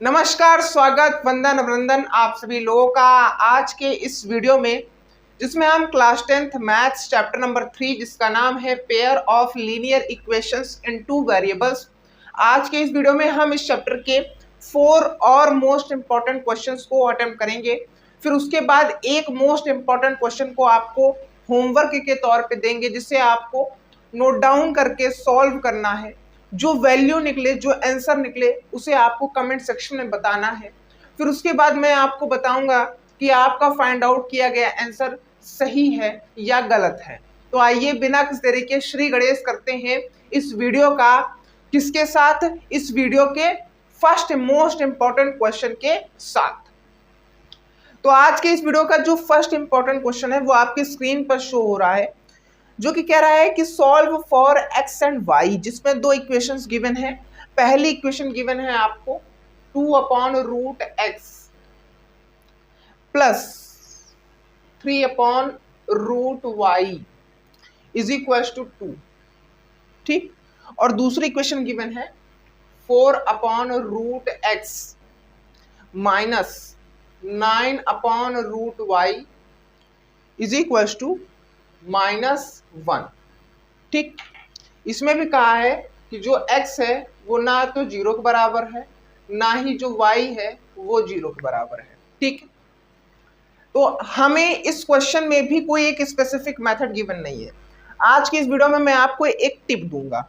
नमस्कार, स्वागत, वंदन अभिनंदन आप सभी लोगों का आज के इस वीडियो में, जिसमें हम class 10th maths chapter number 3 जिसका नाम है pair of linear equations in two variables. आज के इस वीडियो में हम इस चैप्टर के 4 और मोस्ट इंपॉर्टेंट क्वेश्चंस को अटेम्प्ट करेंगे। फिर उसके बाद एक मोस्ट इंपॉर्टेंट क्वेश्चन को आपको होमवर्क के तौर पे देंगे, जिसे आपको नोट डाउन करके सॉल्व करना है। जो वैल्यू निकले, जो आंसर निकले, उसे आपको कमेंट सेक्शन में बताना है। फिर उसके बाद मैं आपको बताऊंगा कि आपका फाइंड आउट किया गया आंसर सही है या गलत है। तो आइए बिना किसी देरी के श्री गणेश करते हैं इस वीडियो का, किसके साथ? इस वीडियो के फर्स्ट मोस्ट इंपॉर्टेंट क्वेश्चन के साथ। तो आज के इस वीडियो का जो फर्स्ट इंपॉर्टेंट क्वेश्चन है वो आपकी स्क्रीन पर शो हो रहा है, जो कि कह रहा है कि solve for x and y, जिसमें दो इक्वेशंस गिवन है। पहली इक्वेशन गिवन है आपको 2/√x plus 3/√y is equal to 2, ठीक। और दूसरी इक्वेशन गिवन है 4/√x minus 9/√y is equal to -1, ठीक। इसमें भी कहा है कि जो x है वो ना तो 0 के बराबर है, ना ही जो y है वो 0 के बराबर है, ठीक। तो हमें इस क्वेश्चन में भी कोई एक स्पेसिफिक मेथड गिवन नहीं है। आज की इस वीडियो में मैं आपको एक टिप दूंगा।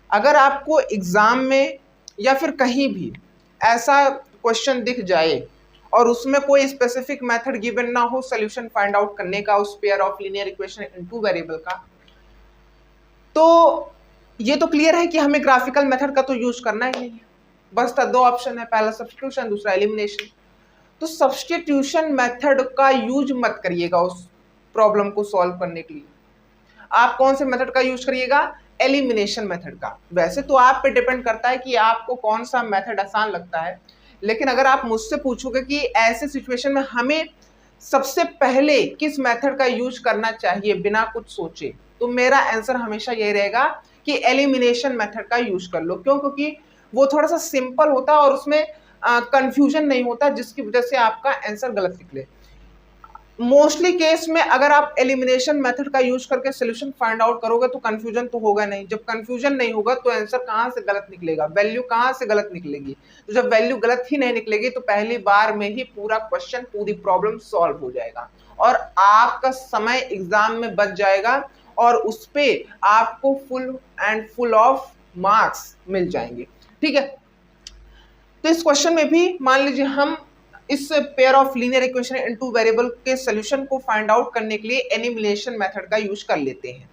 अगर आपको एग्जाम में या फिर कहीं भी ऐसा क्वेश्चन दिख जाए और उसमें कोई स्पेसिफिक मेथड गिवन ना हो सॉल्यूशन फाइंड आउट करने का उस pair of linear equation into variable का, तो ये तो क्लियर है कि हमें ग्राफिकल मेथड का तो यूज करना ही नहीं है। बस दो ऑप्शन है, पहला सब्स्टिट्यूशन, दूसरा एलिमिनेशन। तो सब्स्टिट्यूशन मेथड का यूज मत करिएगा उस प्रॉब्लम को सॉल्व करने के लिए। आप कौन से मेथड का यूज करिएगा? एलिमिनेशन मेथड का। वैसे तो आप पे डिपेंड करता है कि आपको कौन सा मेथड आसान लगता है, लेकिन अगर आप मुझसे पूछोगे कि ऐसे सिचुएशन में हमें सबसे पहले किस मेथड का यूज करना चाहिए बिना कुछ सोचे, तो मेरा आंसर हमेशा यही रहेगा कि एलिमिनेशन मेथड का यूज कर लो। क्यों? क्योंकि वो थोड़ा सा सिंपल होता है और उसमें कंफ्यूजन नहीं होता, जिसकी वजह से आपका आंसर गलत निकले। मोस्टली केस में अगर आप एलिमिनेशन मेथड का यूज करके सॉल्यूशन फाइंड आउट करोगे तो कंफ्यूजन तो होगा नहीं। जब कंफ्यूजन नहीं होगा तो आंसर कहाँ से गलत निकलेगा, वैल्यू कहाँ से गलत निकलेगी। तो जब वैल्यू गलत ही नहीं निकलेगी तो पहली बार में ही पूरा क्वेश्चन, पूरी प्रॉब्लम सॉल्व हो जाएगा और आपका समय एग्जाम में बच जाएगा और उस पे आपको फुल ऑफ मार्क्स मिल जाएंगे, ठीक है। तो इस क्वेश्चन में भी मान लीजिए हम इस pair of linear equation into variable के सॉल्यूशन को फाइंड आउट करने के लिए एलिमिनेशन मेथड का यूज कर लेते हैं।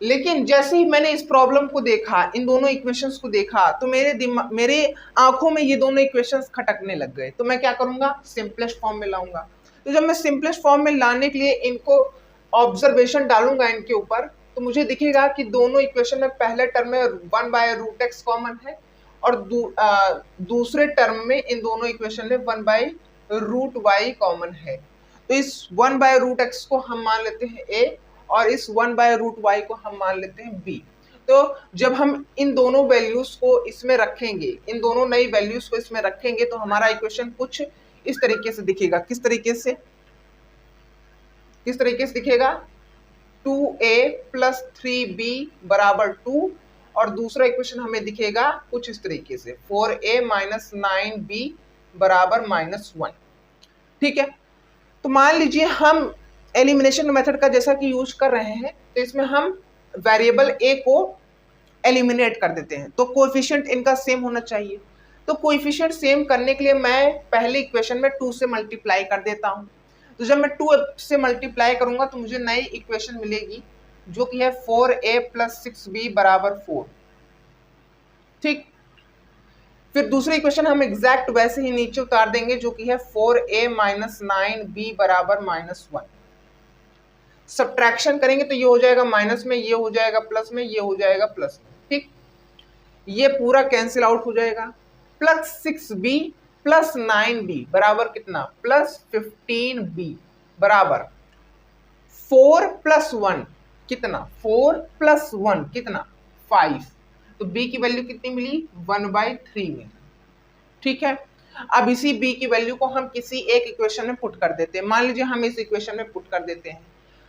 लेकिन जैसे ही मैंने इस प्रॉब्लम को देखा, इन दोनों इक्वेशंस को देखा, तो मेरे आंखों में ये दोनों इक्वेशंस खटकने लग गए। तो मैं क्या करूंगा? सिंपलेस्ट फॉर्म में लाऊंगा। तो जब मैं सिंपलेस्ट फॉर्म में लाने के लिए इनको ऑब्जर्वेशन डालूंगा इनके ऊपर, तो मुझे दिखेगा कि दोनों इक्वेशन में पहले टर्म में 1/√x कॉमन है और दूसरे टर्म में इन दोनों इक्वेशन में 1/√y कॉमन है। तो इस 1/√x को हम मान लेते हैं a और इस 1/√y को हम मान लेते हैं b। तो जब हम इन दोनों वैल्यूज को इसमें रखेंगे, इन दोनों नई वैल्यूज को इसमें रखेंगे, तो हमारा इक्वेशन कुछ इस तरीके से दिखेगा। किस तरीके से दिखेगा? 2a + 3b = 2 और दूसरा इक्वेशन हमें दिखेगा कुछ इस तरीके से 4a - 9b = -1, ठीक है। तो मान लीजिए हम एलिमिनेशन मेथड का जैसा कि यूज कर रहे हैं, तो इसमें हम वेरिएबल a को एलिमिनेट कर देते हैं। तो कोएफिशिएंट इनका सेम होना चाहिए। तो कोएफिशिएंट सेम करने के लिए मैं पहले इक्वेशन में 2 से मल्टीप्लाई कर देता हूं। तो जब मैं 2 से मल्टीप्लाई करूंगा तो मुझे नई इक्वेशन मिलेगी, जो कि है 4a + 6b = 4, ठीक। फिर दूसरी इक्वेशन हम एग्जैक्ट वैसे ही नीचे उतार देंगे, जो कि है 4a - 9b = -1। सब्ट्रैक्शन करेंगे तो ये हो जाएगा माइनस में, ये हो जाएगा प्लस में, ये हो जाएगा प्लस में, ठीक। ये पूरा कैंसिल आउट हो जाएगा। +6b + 9b बराबर कितना? +15b बराबर 4 + 1 कितना? 4 + 1 कितना? 5। तो b की वैल्यू कितनी मिली? 1/3 में। ठीक है। अब इसी b की वैल्यू को हम किसी एक इक्वेशन में पुट कर देते हैं। मान लीजिए हम इस इक्वेशन में पुट कर देते हैं,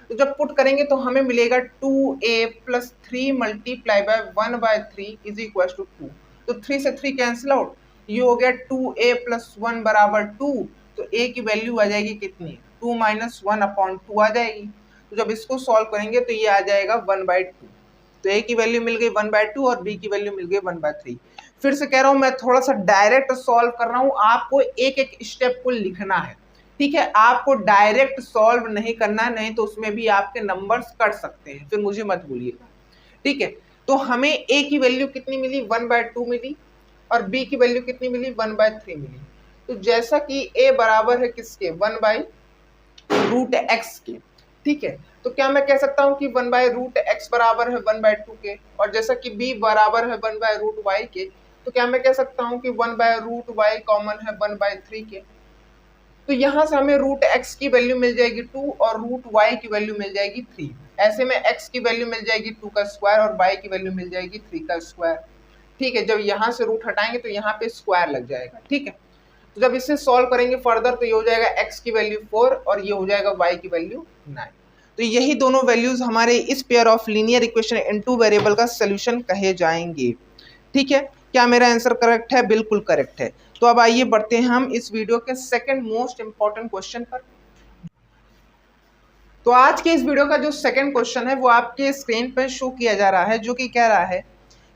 तो जब पुट करेंगे तो हमें मिलेगा 2a + 3 multiply by 1/3 is equal to 2। तो 3 से 3 कैंसिल आउट, ये हो गया 2a + 1 बराबर 2। तो a की वैल्यू आ जाएगी कितनी, 2 - 1/2 आ जाएगी। तो जब इसको सॉल्व करेंगे तो ये आ जाएगा 1/2। तो a की वैल्यू मिल गई 1/2 और b की वैल्यू मिल गई 1/3। फिर से कह रहा हूं, मैं थोड़ा सा डायरेक्ट सॉल्व कर रहा हूं, आपको एक एक स्टेप को लिखना है, ठीक है। आपको डायरेक्ट सॉल्व नहीं करना है, नहीं तो उसमें भी आपके नंबर्स कट सकते हैं, फिर मुझे मत भूलिएगा, ठीक है। तो हमें a की वैल्यू कितनी मिली, 1/2 मिली, और b की वैल्यू कितनी मिली, 1/3 मिली। तो जैसा कि a बराबर है किसके, 1/√x के, ठीक है। तो क्या मैं कह सकता हूं कि 1/√x बराबर है 1/2 के, और जैसा कि b बराबर है 1/√y के, तो क्या मैं कह सकता हूं कि 1/√y कॉमन है 1/3 के। तो यहां से हमें √x की वैल्यू मिल जाएगी 2 और √y की वैल्यू मिल जाएगी 3। ऐसे में x की वैल्यू मिल जाएगी 2 का स्क्वायर और y की वैल्यू मिल जाएगी 3 का स्क्वायर, ठीक है। जब यहाँ से रूट हटाएंगे तो यहाँ पे स्क्वायर लग जाएगा, ठीक है। तो जब इसे सॉल्व करेंगे फर्दर तो ये हो जाएगा x की वैल्यू 4 और ये हो जाएगा y की वैल्यू 9। तो यही दोनों वैल्यूज हमारे इस pair of linear equation in two variable का सोल्यूशन कहे जाएंगे, ठीक है। क्या मेरा आंसर करेक्ट है, बिल्कुल करेक्ट है। तो अब आइए बढ़ते हैं हम इस वीडियो के सेकंड मोस्ट इंपॉर्टेंट क्वेश्चन पर। तो आज के इस वीडियो का जो सेकंड क्वेश्चन है वो आपके स्क्रीन पर शो किया जा रहा है, जो कि कह रहा है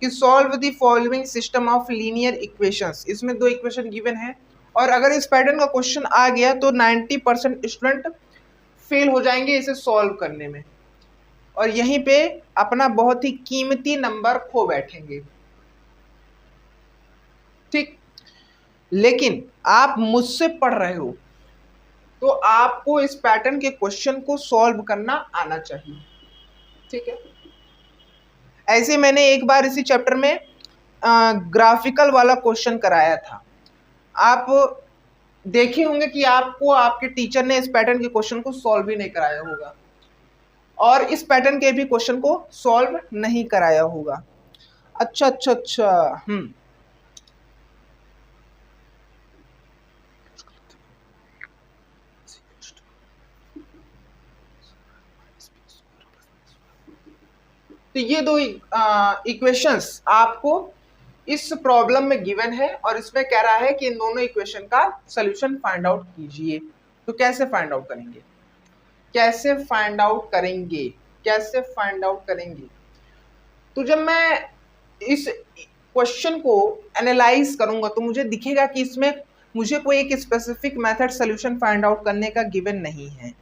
कि solve the following system of linear equations. इसमें दो इक्वेशन गिवन है और अगर इस पैटर्न का क्वेश्चन आ गया तो 90% स्टूडेंट फेल हो जाएंगे इसे सॉल्व करने में, और यहीं पे अपना बहुत ही कीमती नंबर खो बैठेंगे, ठीक। लेकिन आप मुझसे पढ़ रहे हो तो आपको इस पैटर्न के क्वेश्चन को सॉल्व करना आना चाहिए, ठीक है। ऐसे मैंने एक बार इसी चैप्टर में ग्राफिकल वाला क्वेश्चन कराया था। आप देखे होंगे कि आपको आपके टीचर ने इस पैटर्न के क्वेश्चन को सॉल्व ही नहीं कराया होगा, और इस पैटर्न के भी क्वेश्चन को सॉल्व नहीं कराया होगा। अच्छा, तो ये दो इक्वेशंस आपको इस प्रॉब्लम में गिवन है और इसमें कह रहा है कि इन दोनों इक्वेशन का सॉल्यूशन फाइंड आउट कीजिए। तो कैसे फाइंड आउट करेंगे, कैसे फाइंड आउट करेंगे। तो जब मैं इस क्वेश्चन को एनालाइज करूंगा तो मुझे दिखेगा कि इसमें मुझे कोई एक specific method solution find out करने का गिवन नहीं है।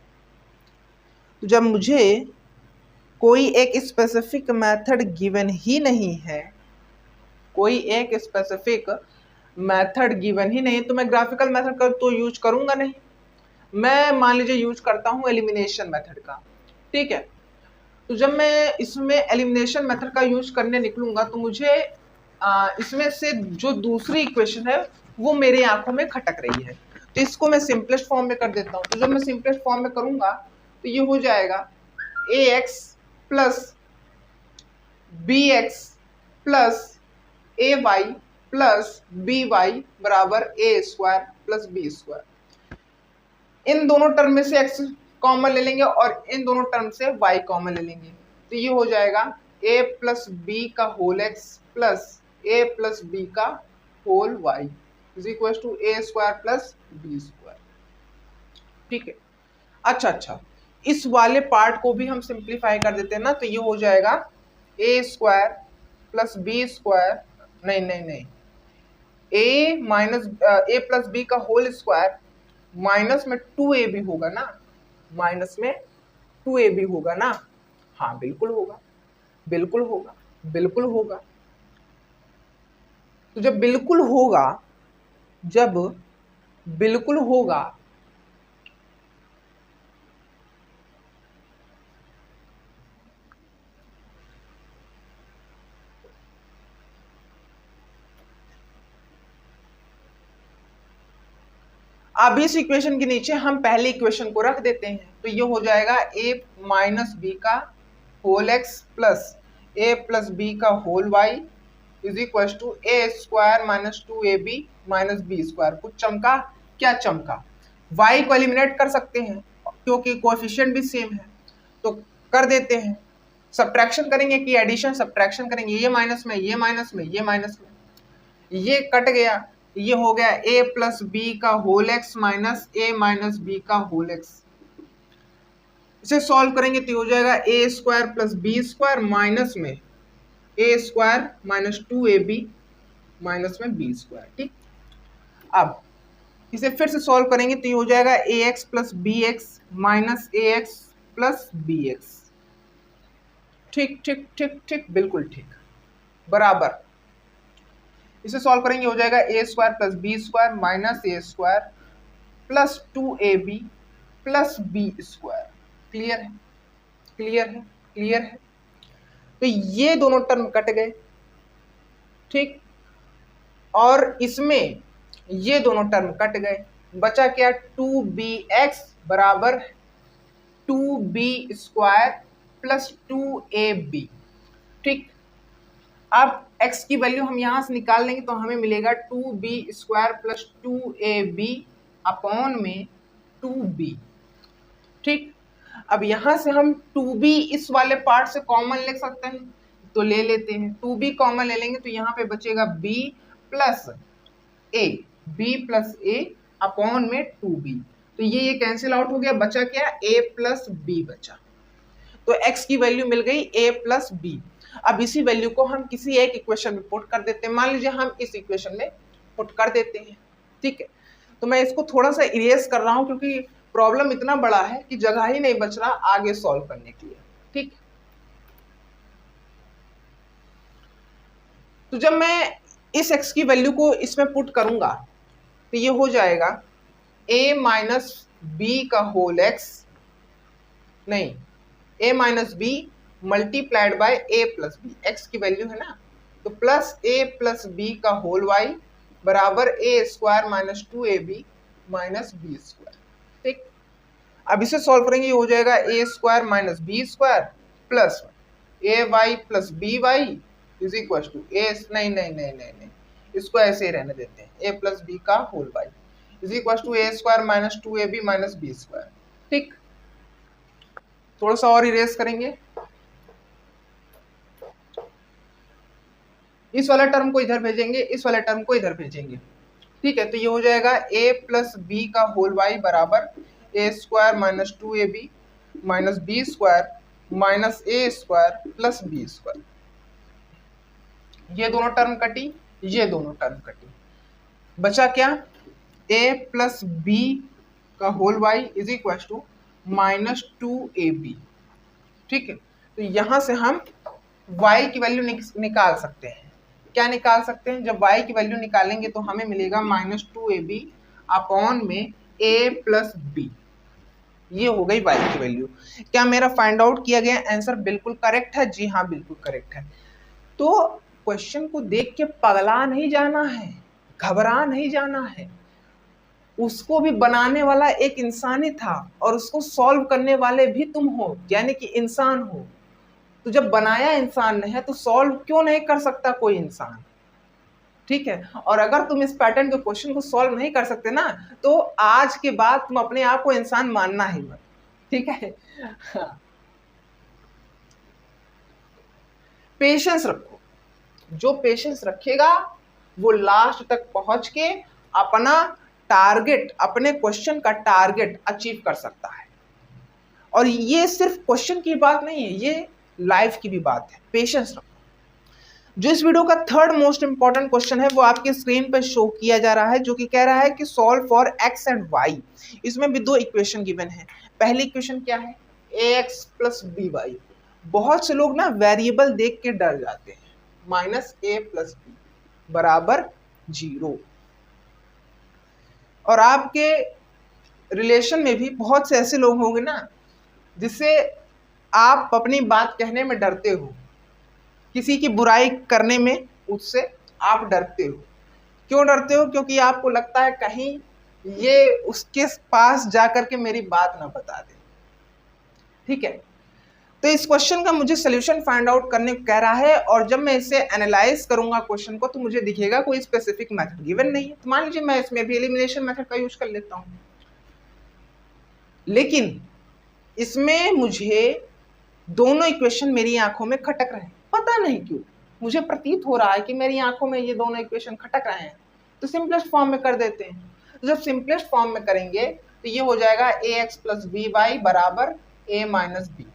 तो जब मुझे कोई एक स्पेसिफिक मेथड गिवन ही नहीं है, कोई एक स्पेसिफिक मेथड गिवन ही नहीं, तो मैं ग्राफिकल मेथड का तो यूज करूंगा नहीं। मैं मान लीजिए यूज करता हूं एलिमिनेशन मेथड का, ठीक है। तो जब मैं इसमें एलिमिनेशन मेथड का यूज करने निकलूंगा तो मुझे इसमें से जो दूसरी इक्वेशन है वो मेरे आंखों में खटक रही है, तो इसको मैं सिंपलेस्ट फॉर्म में कर देता हूँ। तो जब मैं सिंपलेस्ट फॉर्म में करूंगा तो ये हो जाएगा ax plus bx plus ay plus by बराबर a square plus b square. इन दोनों टर्म में से x कॉमन ले लेंगे और इन दोनों टर्म से y कॉमन ले लेंगे, तो ये हो जाएगा a प्लस b का whole x plus a plus b का whole y is equal to a square plus b square, ठीक है। अच्छा, इस वाले पार्ट को भी हम सिंप्लीफाई कर देते हैं ना, तो ये हो जाएगा a square plus b square, नहीं, a minus a plus b का होल स्क्वायर माइनस में 2ab होगा ना, माइनस में 2ab होगा ना। हाँ बिल्कुल होगा। तो जब बिल्कुल होगा अब इस इक्वेशन के नीचे हम पहले इक्वेशन को रख देते हैं, तो ये हो जाएगा a माइनस बी का whole x plus a plus B का whole y is equal to A square minus 2ab minus B square. कुछ चमका? क्या चमका? y को एलिमिनेट कर सकते हैं क्योंकि कोएफिशिएंट भी सेम है, तो कर देते हैं। सब्ट्रैक्शन करेंगे कि एडिशन? सब्ट्रैक्शन करेंगे। ये माइनस में, ये माइनस में, ये माइनस में, ये कट गया, ये हो गया a प्लस बी का whole X minus a minus B का होल एक्स। इसे सॉल्व करेंगे तो हो जाएगा A square plus B square minus में A square minus 2ab minus में बी स्क्वायर। ठीक, अब इसे फिर से सॉल्व करेंगे तो ये हो जाएगा A X plus B x minus A X plus B X. ठीक ठीक ठीक ठीक, बिल्कुल ठीक, बराबर। इसे सॉल्व करेंगे हो जाएगा A square plus B square minus A square plus 2ab plus B square. Clear है? क्लियर है? क्लियर है? तो ये दोनों टर्म कट गए। ठीक, और इसमें ये दोनों टर्म कट गए, बचा क्या? 2bx बराबर 2b स्क्वायर प्लस 2ab। ठीक, अब x की वैल्यू हम यहां से निकाल लेंगे तो हमें मिलेगा 2b square plus 2ab upon में 2b। ठीक, अब यहां से हम 2b इस वाले पार्ट से कॉमन ले सकते हैं, तो ले लेते हैं। 2b कॉमन ले लेंगे तो यहाँ पे बचेगा b plus a, b plus a upon में 2b। तो ये कैंसिल आउट हो गया, बचा क्या? a प्लस b बचा। तो x की वैल्यू मिल गई a प्लस b। अब इसी वैल्यू को हम किसी एक इक्वेशन में पुट कर देते हैं। मान लीजिए हम इस इक्वेशन में पुट कर देते हैं। ठीक है, तो मैं इसको थोड़ा सा इरेज कर रहा हूं क्योंकि प्रॉब्लम इतना बड़ा है कि जगह ही नहीं बच रहा आगे सॉल्व करने के लिए। ठीक, तो जब मैं इस x की वैल्यू को इसमें पुट करूंगा तो ये हो जाएगा a माइनस बी का होल एक्स, नहीं, a minus B multiplied by a plus B, X की वैल्यू है ना, तो प्लस a प्लस बी का होल y बराबर a square minus 2ab minus B square. ठीक, अब इसे सॉल्व करेंगे, हो जाएगा a square minus B square plus ay plus B Y is equal to A, नहीं नहीं नहीं नहीं नहीं, इसको ऐसे ही रहने देते हैं, a प्लस बी का whole y is equal to A square minus 2ab minus B square. ठीक, थोड़ा सा और इरेज करेंगे, इस वाला टर्म को इधर भेजेंगे, इस वाले टर्म को इधर भेजेंगे। ठीक है, तो ये हो जाएगा a प्लस बी का होल वाई बराबर A square minus 2ab minus B square minus A square plus B square. ये दोनों टर्म कटी, ये दोनों टर्म कटी, बचा क्या? a प्लस बी का whole y is equal to minus 2ab। ठीक है, तो यहां से हम y की वैल्यू निकाल सकते हैं। क्या निकाल सकते हैं? जब y की वैल्यू निकालेंगे तो हमें मिलेगा माइनस 2ab अपॉन में a प्लस बी। ये हो गई y की वैल्यू। क्या मेरा फाइंड आउट किया गया आंसर बिल्कुल करेक्ट है? जी हाँ, बिल्कुल करेक्ट है। तो क्वेश्चन को देख के पगला नहीं जाना है, घबरा नहीं जाना है। उसको भी बनाने वाला एक इंसान ही था और उसको सॉल्व करने वाले भी तुम हो, यानी कि इंसान हो। तो जब बनाया इंसान ने है तो सॉल्व क्यों नहीं कर सकता कोई इंसान? ठीक है, और अगर तुम इस पैटर्न के क्वेश्चन को सॉल्व नहीं कर सकते ना, तो आज के बाद तुम अपने आप को इंसान मानना ही मत। ठीक है, पेशेंस रखो। जो पेशेंस रखेगा वो लास्ट तक पहुंच के अपना टारगेट, अपने क्वेश्चन का टारगेट अचीव कर सकता है। और ये सिर्फ क्वेश्चन की बात नहीं है, ये लाइफ की भी बात है। पेशेंस रखो। जो इस वीडियो का थर्ड मोस्ट इंपॉर्टेंट क्वेश्चन है वो आपके स्क्रीन पर शो किया जा रहा है, जो कि कह रहा है कि solve for x and y। इसमें भी दो इक्वेशन गिवन है। पहली इक्वेशन क्या है? ax plus B y. बहुत से लोग ना वेरिएबल देख के डर जाते हैं। माइनस a प्लस बी बराबर 0। और आपके रिलेशन में भी बहुत से ऐसे लोग होंगे ना जिससे आप अपनी बात कहने में डरते हो, किसी की बुराई करने में उससे आप डरते हो। क्यों डरते हो? क्योंकि आपको लगता है कहीं ये उसके पास जाकर के मेरी बात ना बता दे। ठीक है, तो इस क्वेश्चन का मुझे सोल्यूशन फाइंड आउट करने को कह रहा है, और जब मैं इसे एनालाइज करूंगा क्वेश्चन को तो मुझे दिखेगा कोई स्पेसिफिक मेथड गिवन नहीं है। तो मान लीजिए मैं इसमें भी एलिमिनेशन मेथड का यूज कर लेता हूं, लेकिन इसमें मुझे दोनों इक्वेशन मेरी आंखों में खटक रहे हैं, पता नहीं क्यों मुझे प्रतीत हो रहा है कि मेरी आंखों में ये दोनों इक्वेशन खटक रहे हैं। तो सिंपलेस्ट फॉर्म में कर देते हैं। तो जब सिंपलेस्ट फॉर्म में करेंगे तो ये हो जाएगा ax प्लस बी वाई बराबर a माइनस बी।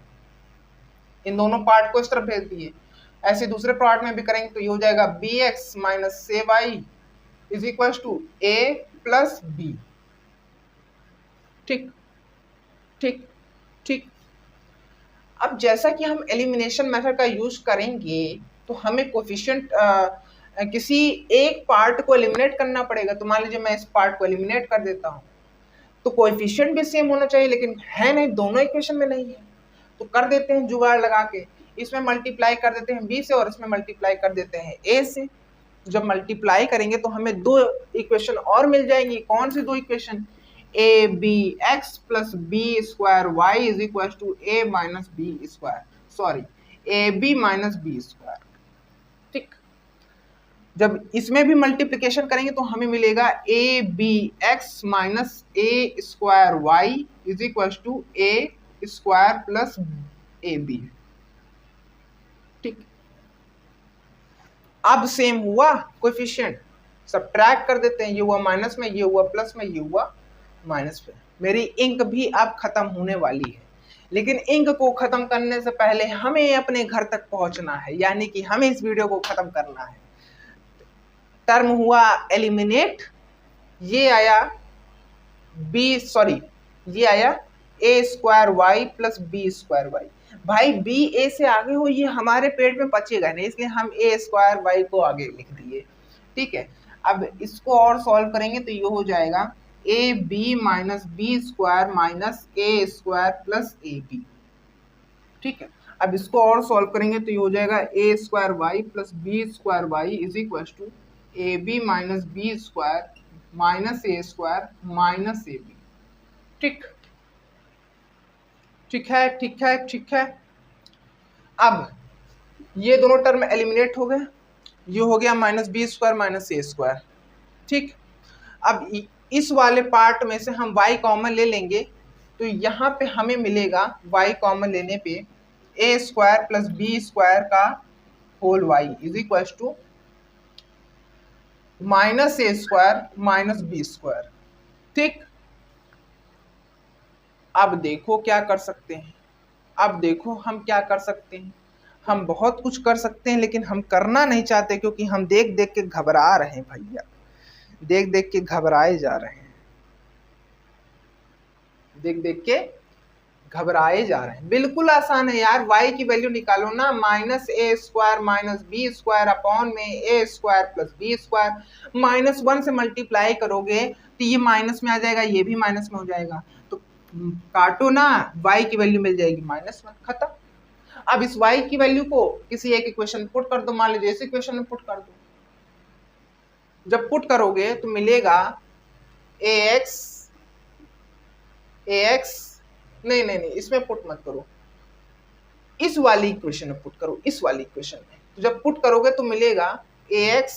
इन दोनों पार्ट को इस तरफ भेज दिए। ऐसे दूसरे पार्ट में भी करेंगे तो ये हो जाएगा bx माइनस से y is equal to a plus b. ठीक ठीक ठीक। अब जैसा कि हम एलिमिनेशन मेथड का यूज करेंगे तो हमें कोफिशिएंट किसी एक पार्ट को एलिमिनेट करना पड़ेगा। तो मान लीजिए मैं इस पार्ट को एलिमिनेट कर देता हूं, तो कोएफिशिएंट भी सेम होना चाहिए, लेकिन है नहीं, दोनों इक्वेशन में नहीं है। तो कर देते हैं जुगाड़ लगा के, इसमें मल्टीप्लाई कर देते हैं b से और इसमें मल्टीप्लाई कर देते हैं a से। जब मल्टीप्लाई करेंगे तो हमें दो इक्वेशन और मिल जाएंगी। कौन सी दो equation? A b x plus B square Y is equal to a minus B square, sorry a B minus B square. ठीक। जब इसमें भी मल्टीप्लिकेशन करेंगे तो हमें मिलेगा a b x minus A square Y is equal to A square plus a B. ठीक। अब सेम हुआ कोएफिशिएंट, सब्ट्रैक्ट कर देते हैं, ये हुआ माइनस में, ये हुआ प्लस में, ये हुआ माइनस में। मेरी इंक भी अब खत्म होने वाली है, लेकिन इंक को खत्म करने से पहले हमें अपने घर तक पहुंचना है, यानी कि हमें इस वीडियो को खत्म करना है। टर्म हुआ एलिमिनेट, ये आया ये आया A square Y plus B square Y. भाई बी ए से आगे हो, ये हमारे पेट में पचेगा नहीं, इसलिए हम ए स्क्वायर वाई को आगे लिख दिए। ठीक है। अब इसको और सॉल्व करेंगे तो ये हो जाएगा a B minus B square minus A square plus a B. ठीक है। अब इसको और सॉल्व करेंगे तो ये हो जाएगा A square Y plus B square Y is equal to A B minus B square minus A square minus A B. ठीक ठीक है, ठीक है, ठीक है। अब ये दोनों टर्म एलिमिनेट हो गए, ये हो गया माइनस बी स्क्वायर माइनस ए स्क्वायर। ठीक। अब इस वाले पार्ट में से हम y कॉमन ले लेंगे तो यहाँ पे हमें मिलेगा y कॉमन लेने पे a square plus B square का whole y is equal to minus A square minus B square. ठीक। अब देखो क्या कर सकते हैं, अब देखो हम क्या कर सकते हैं। हम बहुत कुछ कर सकते हैं, लेकिन हम करना नहीं चाहते क्योंकि हम देख देख के घबरा रहे हैं भैया, देख देख के घबराए जा रहे हैं, देख देख के घबराए जा रहे हैं। बिल्कुल आसान है यार, y की वैल्यू निकालो ना, माइनस ए square minus B square upon में A square plus B square. Minus 1 से मल्टीप्लाई करोगे तो ये माइनस में आ जाएगा, ये भी माइनस में हो जाएगा, तो काटो ना, y की वैल्यू मिल जाएगी -1, खत्म। अब इस y की वैल्यू को किसी एक इक्वेशन पुट कर दो, मान लीजिए इस इक्वेशन में पुट कर दो। जब पुट करोगे तो मिलेगा ax नहीं, इसमें पुट मत करो, इस वाली इक्वेशन में पुट करो, इस वाली इक्वेशन में। तो जब पुट करोगे तो मिलेगा ax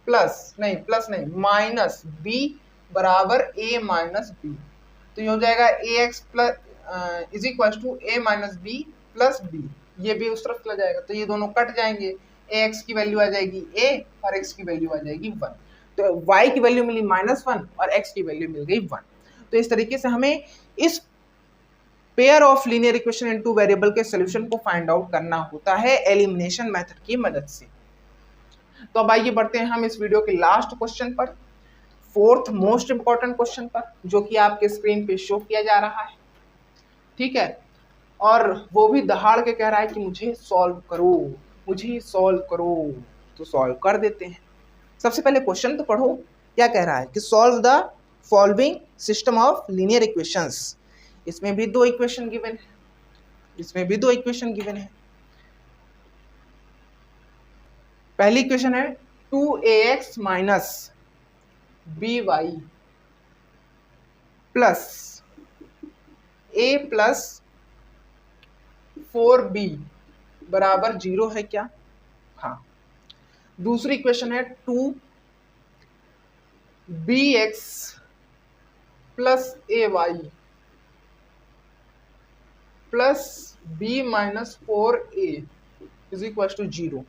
प्लस नहीं माइनस b बराबर a माइनस b। तो ये हो जाएगा ax plus is equal to a minus b plus b। ये भी उस तरफ चला जाएगा तो ये दोनों कट जाएंगे, ax की वैल्यू आ जाएगी a और x की वैल्यू आ जाएगी 1। तो y की वैल्यू मिली -1 और x की वैल्यू मिल गई 1। तो इस तरीके से हमें इस pair of linear equation in two variable के सॉल्यूशन को फाइंड आउट करना होता है एलिमिनेशन मेथड की मदद से। तो अब आइए बढ़ते हैं हम इस वीडियो के लास्ट क्वेश्चन पर, फोर्थ मोस्ट इंपॉर्टेंट क्वेश्चन पर, जो कि आपके स्क्रीन पे शो किया जा रहा है। ठीक है। और वो भी दहाड़ के कह रहा है कि मुझे सॉल्व करो, मुझे सॉल्व करो। तो सॉल्व कर देते हैं। सबसे पहले क्वेश्चन तो पढ़ो, क्या कह रहा है कि solve the following system of linear equations. इसमें भी दो इक्वेशन गिवन है, इसमें भी दो इक्वेशन गिवन है। पहली इक्वेशन है 2ax minus by plus a plus 4b बराबर 0 है क्या? हाँ। दूसरी इक्वेशन है 2bx plus ay plus b minus 4a is equal to 0।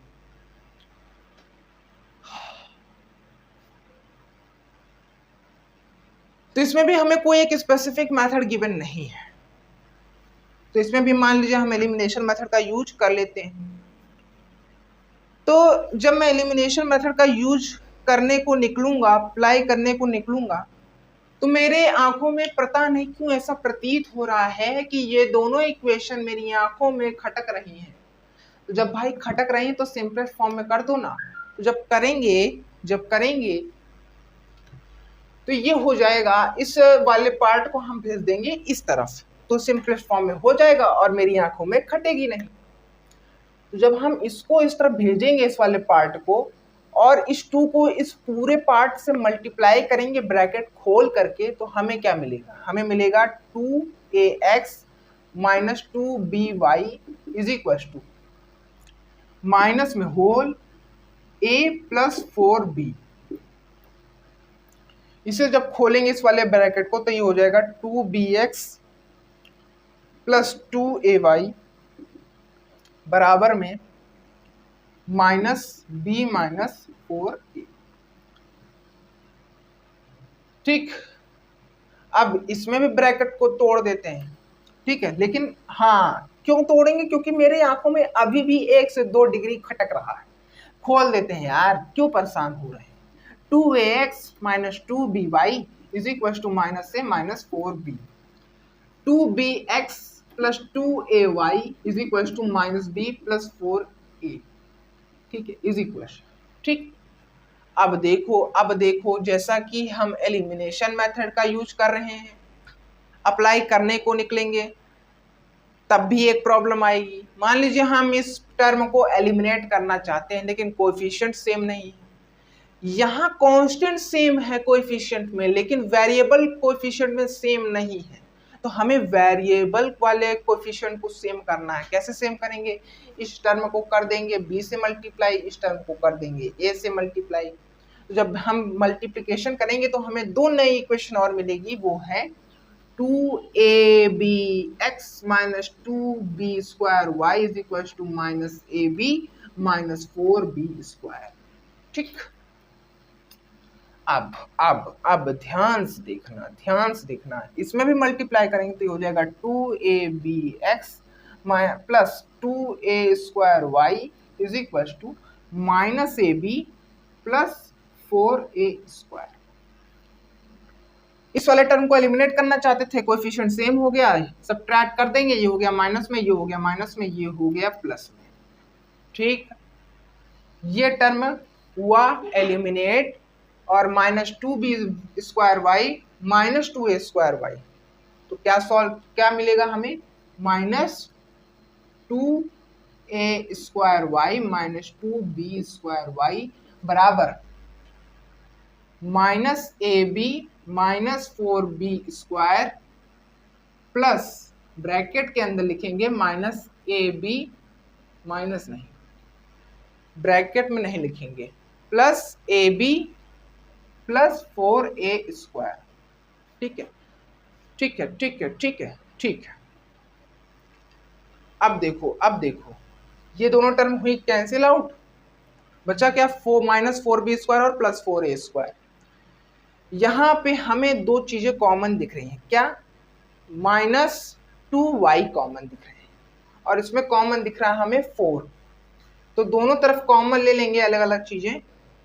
तो इसमें भी हमें कोई एक स्पेसिफिक मेथड गिवन नहीं है, तो इसमें भी मान लीजिए हम एलिमिनेशन मेथड का यूज कर लेते हैं। तो जब मैं एलिमिनेशन मेथड का यूज करने को निकलूंगा, अप्लाई करने को निकलूंगा, तो मेरे आंखों में पता नहीं क्यों ऐसा प्रतीत हो रहा है कि ये दोनों इक्वेशन मेरी आंखों में खटक रही हैं। तो जब भाई खटक रही हैं तो सिंपलेस्ट फॉर्म में कर दो ना। तो जब करेंगे तो ये हो जाएगा, इस वाले पार्ट को हम भेज देंगे इस तरफ, तो सिंपलेस्ट फॉर्म में हो जाएगा और मेरी आंखों में खटेगी नहीं। तो जब हम इसको इस तरफ भेजेंगे, इस वाले पार्ट को, और इस 2 को इस पूरे पार्ट से मल्टीप्लाई करेंगे ब्रैकेट खोल करके, तो हमें क्या मिलेगा? हमें मिलेगा 2ax minus 2by is equal to minus में होल a प्लस 4b। इसे जब खोलेंगे इस वाले ब्रैकेट को तो ये हो जाएगा 2bx प्लस 2ay बराबर में माइनस b माइनस 4a। ठीक, अब इसमें भी ब्रैकेट को तोड़ देते हैं, ठीक है। लेकिन हाँ, क्यों तोड़ेंगे? क्योंकि मेरे आंखों में अभी भी 1 से 2 डिग्री खटक रहा है। खोल देते हैं यार, क्यों परेशान हो रहे हैं। 2ax minus 2by is equal to minus से minus 4b। 2bx plus 2ay is equal to minus b plus 4a, ठीक है, इज इक्वल। ठीक, अब देखो जैसा कि हम एलिमिनेशन मेथड का यूज कर रहे हैं, अप्लाई करने को निकलेंगे तब भी एक प्रॉब्लम आएगी। मान लीजिए हम इस टर्म को एलिमिनेट करना चाहते हैं लेकिन कोएफिशिएंट सेम नहीं है। यहाँ कांस्टेंट सेम है कोएफिशिएंट में, लेकिन वेरिएबल कोएफिशिएंट में सेम नहीं है। तो हमें वेरिएबल वाले कोएफिशिएंट को सेम करना है। कैसे सेम करेंगे? इस टर्म को कर देंगे b से मल्टीप्लाई, इस टर्म को कर देंगे a से मल्टीप्लाई। तो जब हम मल्टीप्लिकेशन करेंगे तो हमें दो नई इक्वेशन और मिलेगी, वो है 2abx minus 2b square y is equal to minus ab minus 4b square. ठीक, अब ध्यान से देखना, इसमें भी मल्टीप्लाई करेंगे तो हो जाएगा 2abx plus 2a square y is equal to minus ab plus 4a square. इस वाले टर्म को एलिमिनेट करना चाहते थे, कोएफिशिएंट सेम हो गया, सब्ट्रैक्ट कर देंगे, ये हो गया माइनस में, ये हो गया माइनस में, ये हो गया प्लस में। ठीक, ये टर्म हुआ एलिमिनेट, और minus 2b square Y minus 2a square Y, तो क्या मिलेगा हमें? Minus 2a square Y minus 2b square Y बराबर minus ab minus 4b square plus bracket के अंदर लिखेंगे माइनस ab, माइनस नहीं, ब्रैकेट में नहीं लिखेंगे, plus ab plus 4a square. ठीक है। अब देखो ये दोनों टर्म हुई कैंसिल आउट, बचा क्या? माइनस 4b स्क्वायर और प्लस 4a स्क्वायर। यहाँ पे हमें दो चीजें कॉमन दिख रही हैं, क्या? माइनस 2y कॉमन दिख रहे हैं और इसमें कॉमन दिख रहा है हमें 4। तो दोनों तरफ कॉमन ले लेंगे अलग अलग चीजें,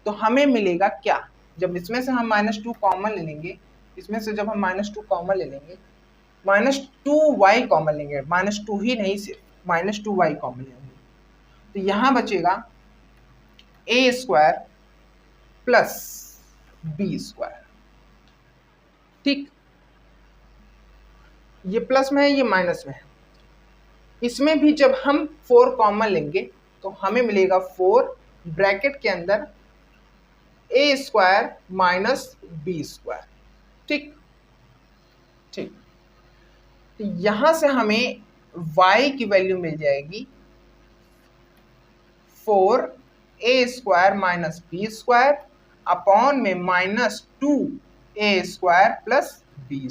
तो हमें मिलेगा क्या? जब इसमें से हम माइनस 2 कॉमन ले लेंगे, इसमें से जब हम माइनस 2 कॉमन ले लेंगे, माइनस 2y कॉमन लेंगे, माइनस 2 ही नहीं, सिर्फ माइनस 2y कॉमन लेंगे, तो यहाँ बचेगा a square plus b square. ठीक, ये प्लस में है, ये माइनस में है। इसमें भी जब हम 4 कॉमन लेंगे तो हमें मिलेगा 4 ब्रैकेट के अंदर a square minus b square. ठीक, तो यहां से हमें y की वैल्यू मिल जाएगी 4a² माइनस b² अपॉन में -2a² प्लस b²।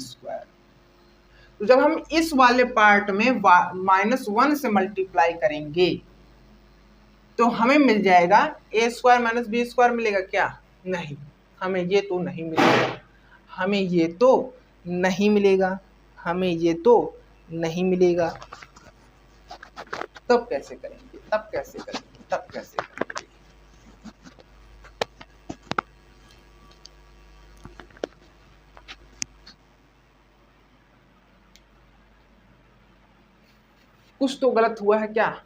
तो जब हम इस वाले पार्ट में -1 से मल्टीप्लाई करेंगे तो हमें मिल जाएगा a² माइनस b² मिलेगा क्या? नहीं, हमें ये तो नहीं मिलेगा, हमें ये तो नहीं मिलेगा, हमें ये तो नहीं मिलेगा। तब कैसे करेंगे, तब कैसे करेंगे, तब कैसे करेंगे? कुछ तो गलत हुआ है क्या?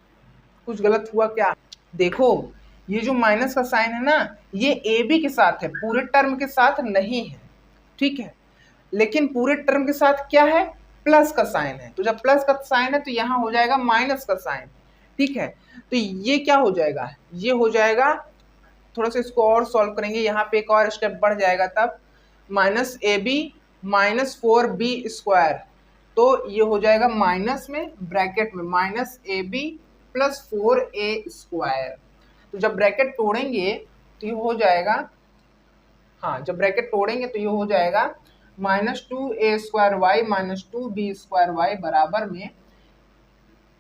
कुछ गलत हुआ क्या? देखो ये जो माइनस का साइन है ना, ये ए बी के साथ है, पूरे टर्म के साथ नहीं है, ठीक है। लेकिन पूरे टर्म के साथ क्या है? प्लस का साइन है। तो जब प्लस का साइन है तो यहाँ हो जाएगा माइनस का साइन, ठीक है। तो ये क्या हो जाएगा? ये हो जाएगा, थोड़ा सा इसको और सॉल्व करेंगे, यहाँ पे एक और स्टेप बढ़ जाएगा, तब minus A B minus 4b²। तो ये हो जाएगा माइनस में ब्रैकेट में माइनस ए बी प्लस 4a²। तो जब ब्रैकेट तोड़ेंगे तो ये हो जाएगा, हाँ जब ब्रैकेट तोड़ेंगे तो ये हो जाएगा -2a² माइनस 2b² बराबर में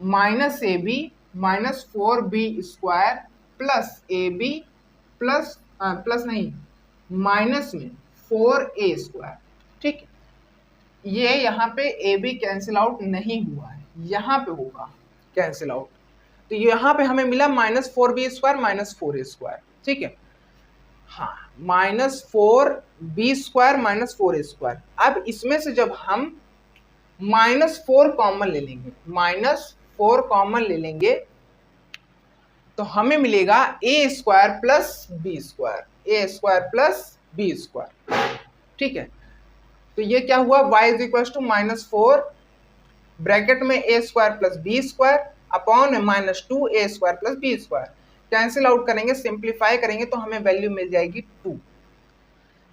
minus A B minus 4b² plus a b plus plus नहीं माइनस में 4a², ठीक है। ये यहाँ पे ए बी कैंसिल आउट नहीं हुआ है, यहाँ पे होगा कैंसिल आउट। तो यहाँ पे हमें मिला -4b² माइनस 4a², ठीक है। हाँ -4b² माइनस 4a²। अब इसमें से जब हम -4 कॉमन ले लेंगे, -4 कॉमन ले लेंगे तो हमें मिलेगा a² plus b², a² plus b², ठीक है। तो ये क्या हुआ? y is equal to -4 bracket में a² plus b² upon -2a² plus b²। Cancel out करेंगे, सिंप्लीफाई करेंगे तो हमें वैल्यू मिल जाएगी 2।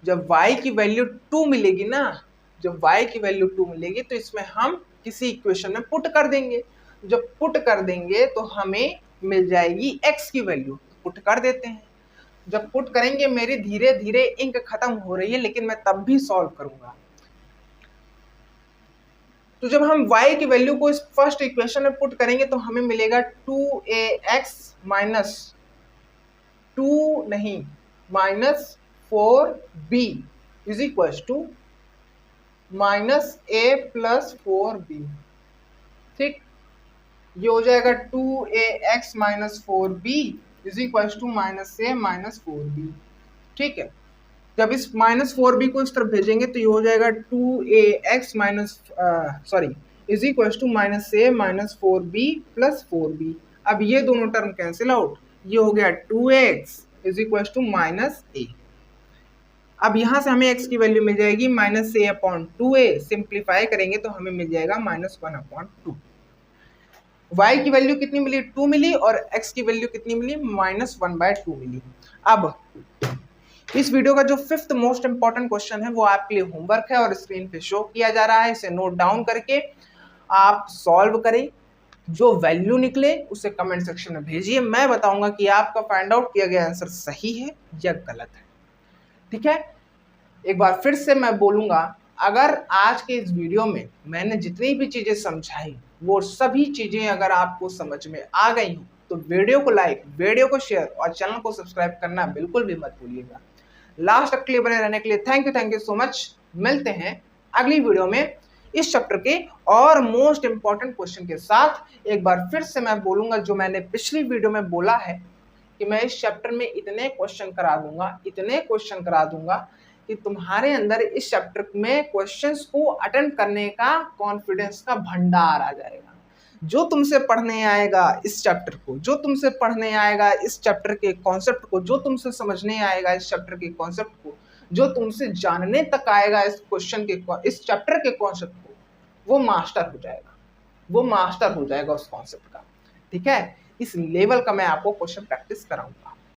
जब y की वैल्यू 2 मिलेगी ना, जब y की वैल्यू 2 मिलेगी तो इसमें हम किसी इक्वेशन में पुट कर देंगे। जब पुट कर देंगे तो हमें मिल जाएगी x की वैल्यू, पुट कर देते हैं। जब पुट करेंगे, मेरी धीरे धीरे इंक खत्म हो रही है लेकिन मैं तब भी सॉल्व करूंगा। तो जब हम y की वैल्यू को इस फर्स्ट इक्वेशन में पुट करेंगे तो हमें मिलेगा 2ax माइनस 2 नहीं minus 4b is equal to minus a plus 4b, ठीक। ये हो जाएगा 2ax minus 4b is equal to minus a minus 4b, ठीक है। जब इस -4b को इस तरफ भेजेंगे तो ये हो जाएगा 2ax minus is equal to -a minus 4b plus 4b। अब ये दोनों टर्म कैंसिल आउट, ये हो गया 2x is equal to -a। अब यहाँ से हमें x की वैल्यू मिल जाएगी -a/2a। सिंप्लीफाई करेंगे तो हमें मिल जाएगा -1/2। y की वैल्यू कितनी मिली? 2 मिली, और x की वैल्यू कितनी मिली? -1/2 मिली। अब इस वीडियो का जो 5th मोस्ट इंपॉर्टेंट क्वेश्चन है वो आपके लिए होमवर्क है और स्क्रीन पे शो किया जा रहा है। इसे नोट डाउन करके आप सॉल्व करें, जो वैल्यू निकले उसे कमेंट सेक्शन में भेजिए। मैं बताऊंगा कि आपका फाइंड आउट किया गया आंसर सही है या गलत है, ठीक है। एक बार फिर से मैं बोलूंगा, अगर आज के इस वीडियो में मैंने जितनी भी चीजें समझाई वो सभी चीजें अगर आपको समझ में आ गई हो तो वीडियो को लाइक, वीडियो को शेयर और चैनल को सब्सक्राइब करना बिल्कुल भी मत भूलिएगा। लास्ट तक के लिए बने रहने के लिए थैंक यू सो मच। मिलते हैं अगली वीडियो में इस चैप्टर के और मोस्ट इंपॉर्टेंट क्वेश्चन के साथ। एक बार फिर से मैं बोलूंगा, जो मैंने पिछली वीडियो में बोला है कि मैं इस चैप्टर में इतने क्वेश्चन करा दूंगा, इतने क्वेश्चन करा दूंगा कि तुम्हारे अंदर इस चैप्टर में क्वेश्चंस को अटेंड करने का कॉन्फिडेंस का भंडार आ जाएगा। जो तुमसे पढ़ने आएगा इस चैप्टर को, जो तुमसे पढ़ने आएगा इस चैप्टर के कॉन्सेप्ट को, जो तुमसे समझने आएगा इस चैप्टर के कॉन्सेप्ट को, जो तुमसे जानने तक आएगा इस क्वेश्चन के, इस चैप्टर के कॉन्सेप्ट को, वो मास्टर हो जाएगा, वो मास्टर हो जाएगा उस कॉन्सेप्ट का, ठीक है। इस लेवल का मैं आपको क्वेश्चन प्रैक्टिस कराऊंगा।